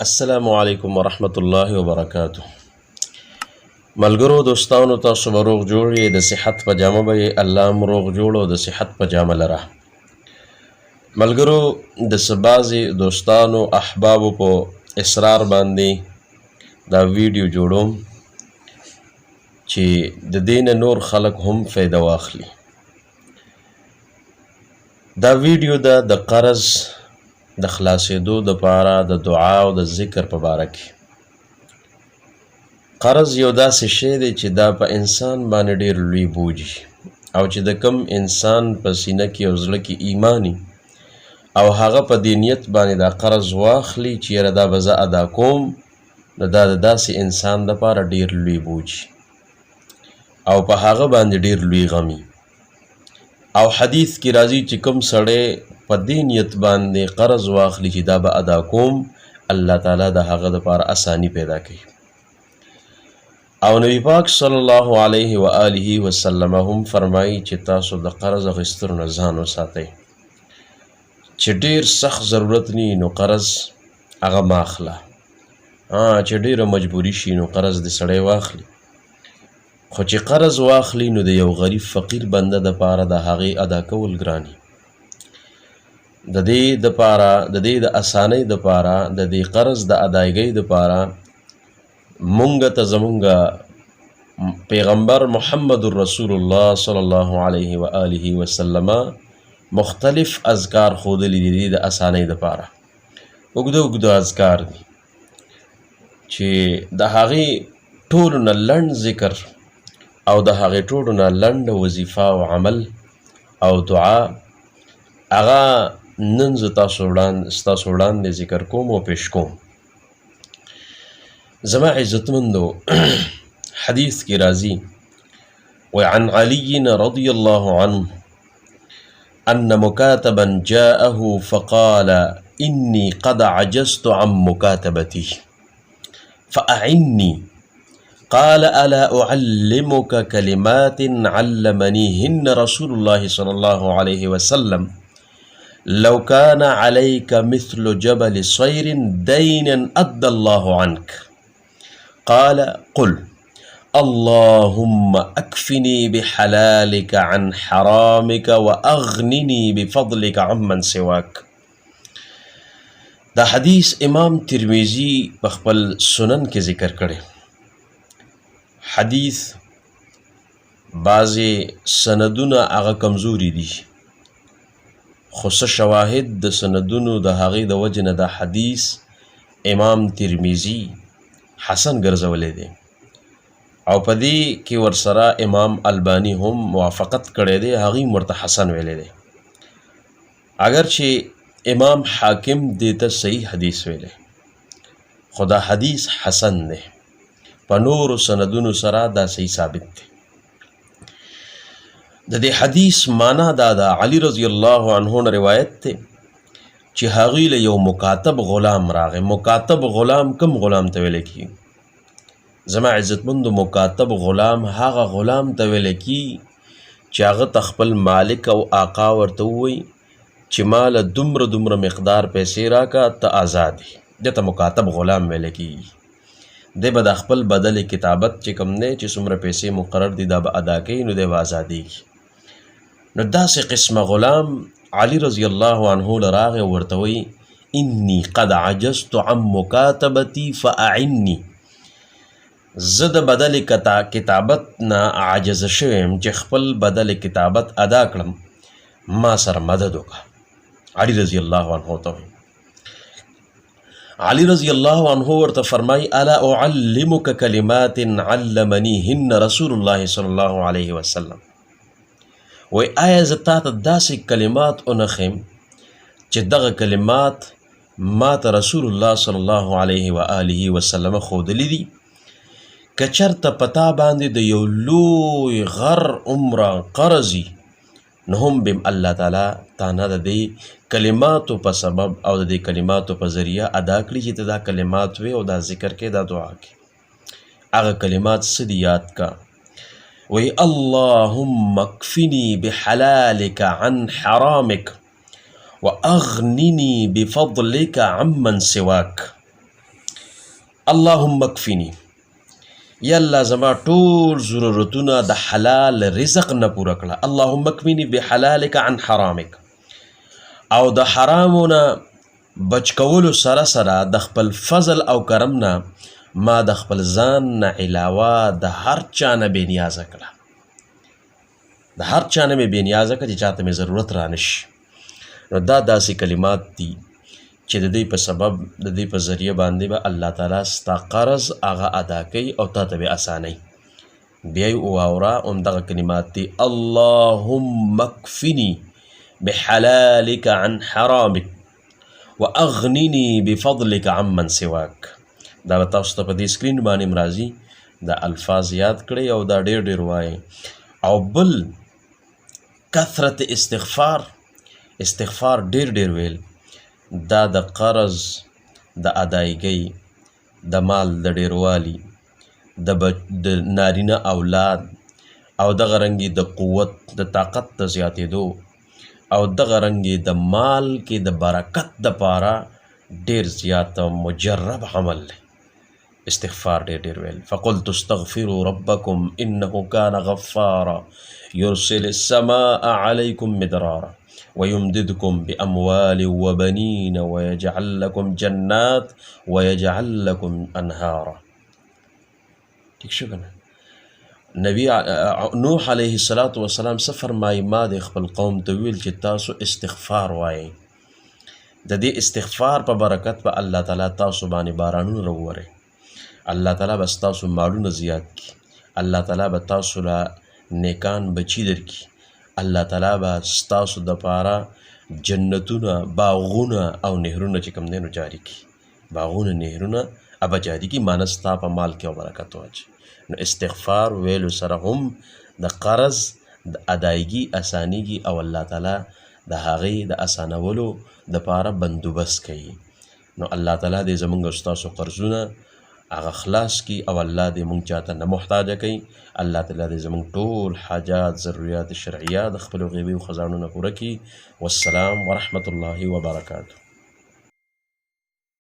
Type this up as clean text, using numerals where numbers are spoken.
السلام علیکم ورحمت الله وبرکاته. ملګرو دوستانو، تاسو به روغ جوړ یې، د صحت په جامه به یې الله هم روغ جوړ او د صحت په جامه لره. ملګرو، د څه بعضې دوستانو احبابو په اصرار باندې دا ویډیو جوړوم چې د دې نه نور خلک هم فایده واخلي. دا ویډیو ده د قرض د خلاصېدو دپاره د دعا او د ذکر په باره کې. قرض یو داسې شی دی چې دا په انسان باندې ډېر لوی بوج او چې د کم انسان په سینه کې او زړه کې ایمانی او هغه په دې نیت باندې دا قرض واخلي چې یاره دا به زه ادا کوم، نو دا د داسې انسان دپاره ډېر لوی بوج او په هغه باندې ډېر لوی غمي. او حدیث کې راځي چې کوم سړی په دې نیت باندې قرض واخلي چې دا به ادا کوم، الله تعالی د هغه دپاره اسانی پیدا کوي. او نبی پاک صلی الله علیه و آله وسلم هم فرمایي چې تاسو د قرض اخیستلو نه ځان وساتئ. چې ډېر سخت ضرورت نی نو قرض هغه مه اخله، چې ډېره مجبوري شي نو قرض دې سړی واخلي. خو چې قرض واخلي نو د یو غریب فقیر بنده دپاره د هغې ادا کول ګراني. د دې د اسانۍ دپاره د دې قرض د ادایګۍ دپاره مونږ ته زمونږ پیغمبر محمد رسول الله صلی الله علیه و آله وسلم مختلف اذکار ښودلي دي د اسانۍ دپاره. اوږده اذکار دي چې د هغې ټولو نه لنډ ذکر او د هغې ټولو نه لنډ وظیفه او عمل او دعا هغه نن زه ستاسو وړاندې ذکر کوم او پیش کوم. زما عزتمندو، حدیث کی راضی وعن علی رضی اللہ عنہ ان مکاتبا جاءه فقال انی قد عجزت عن مکاتبتی فأعني قال الا اعلمك كلمات علمنيهن رسول الله صلی اللہ علیہ وسلم لو كان عليك مثل جبل صير دينا أدى الله عنك. قال قل اللهم أكفني بحلالك عن حرامك وأغنني بفضلك عمن سواك. دا حدیث امام ترمذی بخپل سنن کې ذکر کړي. حدیث بعضې سندونه هغه کمزوري دي، خو څه شواهد د سندونو د هغې د وجې نه دا حدیث امام ترمذي حسن ګرځولی دی او په دې کې ورسره امام البانی هم موافقت کړی دی، هغې ورته حسن ویلی دی. اگر چې امام حاکم دې ته صحیح حدیث ویلی، خو دا حدیث حسن دی، په نورو سندونو سره دا صحیح ثابت دی. د دې حدیث معنا دا ده، علی رضی الله عنه نه روایت دی چې هغوی له یو مکاتب غلام راغی. مکاتب غلام کم غلام ته ویلی کېږي؟ زما عزتمندو، مکاتب غلام هغه غلام ته ویلی کېږي چې هغه ته خپل مالک او آقا ورته ووایي چې ما له دومره مقدار پیسې راکه، ته آزاد یې. دې ته مکاتب غلام ویلی کېږي. دی به د خپل بدل کتابت چې کوم دی چې څومره پیسې مقرر دي دا به ادا کوي، نو دی به آزادېږي. نو داسې قسمه غلام علی رضی الله عنه لراغې ورته وایي انی قد عجزت عن مکاتبتی فاعنی، زه د بدل کتابت نه عاجز شوی یم چې خپل بدل کتابت ادا کړم، ما سره مدد وکړه. علی رضی الله عنه ته وایي. علی رضی الله عنه ورته فرمایي الا اعلمک کلمات علمنیهن رسول الله صلی الله علیه وسلم. وی آیا زه تا ته داسې کلمات ونښیم چې دغه کلمات ما ته رسول الله صلی الله علیه و آله وسلم ښودلی دي؟ که چېرته په تا باندې د یو لوی غر عمره قرض نو هم بیم الله تعالی تا نه د دې کلماتو په سبب او د دې کلماتو په ذریعه ادا کړي چې ته دا کلمات وی او دا ذکر کې دا دعا کې. هغه کلمات څه دي یاد کا؟ وی اللهم اکفنی بحلالک عن حرامک واغننی بفضلک عمن سواک. اللهم اکفنی، یا الله زما ټول ضرورتونه د حلال رزق نه پوره کړه. اللهم اکفنی بحلالک عن حرامک، او د حرامو نه بچ کولو سره سره د خپل فضل او کرم نه ما د خپل ځان نه علاوه د هر چا نه بې نیازه کړه، د هر چا نه مې بې نیازه کړه چې چاته مې ضرورت رانشي. نو دا داسې کلمات دي چې د دې په سبب د دې په ذریعه باندې به الله تعالی ستا قرض هغه ادا کوي او تا ته به اسانوي. بیا یې واوره همدغه کلمات دي: اللهم اکفني بحلالك عن حرامك واغنني بفضلك عمن سواك. دا به تاسو ته په دې سکرین باندې راځي، دا الفاظ یاد کړئ او دا ډېر ډېر وایئ. او بل کثرت استغفار ډېر ډېر ویل، دا د قرض د ادایګۍ، د مال د ډېروالي، د نارینه اولاد، او دغه رنګې د قوت د طاقت د زیاتېدو، او دغه رنګې د مال کې د برکت دپاره ډېر زیات مجرب عمل دی استغفار ډېر ډېر ویل. فقلت استغفروا ربکم انه کان غفارا یرسل السماء علیکم مدرارا ويمددكم بأموال وبنين ويجعل لكم جنات ويجعل لكم أنهارا. ٹھیک شو کنه؟ نبی نوح علیه السلام څه فرمایي؟ ما د خپل قوم ته ویل چې تاسو استغفار وایئ، د دې استغفار په برکت به الله تعالی تاسو باندې بارانونه راووري، الله تعالی به ستاسو مالونه زیات کړي، الله تعالی به تاسو له نیکان بچي درکړي، الله تعالی به ستاسو دپاره جنتونه، باغونه او نهرونه چې کوم دی نو جاري کړي، باغونه نهرونه ابه جاري کړي، مانه ستا په مال کې او برکت واچي. نو استغفار ویلو سره هم د قرض د ادایګي اسانیږي او الله تعالی د هغې د اسانولو دپاره بندوبست کوي. نو الله تعالی دې زموږ او ستاسو قرضونه هغه خلاص کړي او الله دې موږ چاته نه محتاجه کوي. الله تعالی دې زموږ ټول حاجات، ضروريات شرعیه د خپلو غیبي خزانو نه پوره کړي. والسلام ورحمة الله وبرکاته.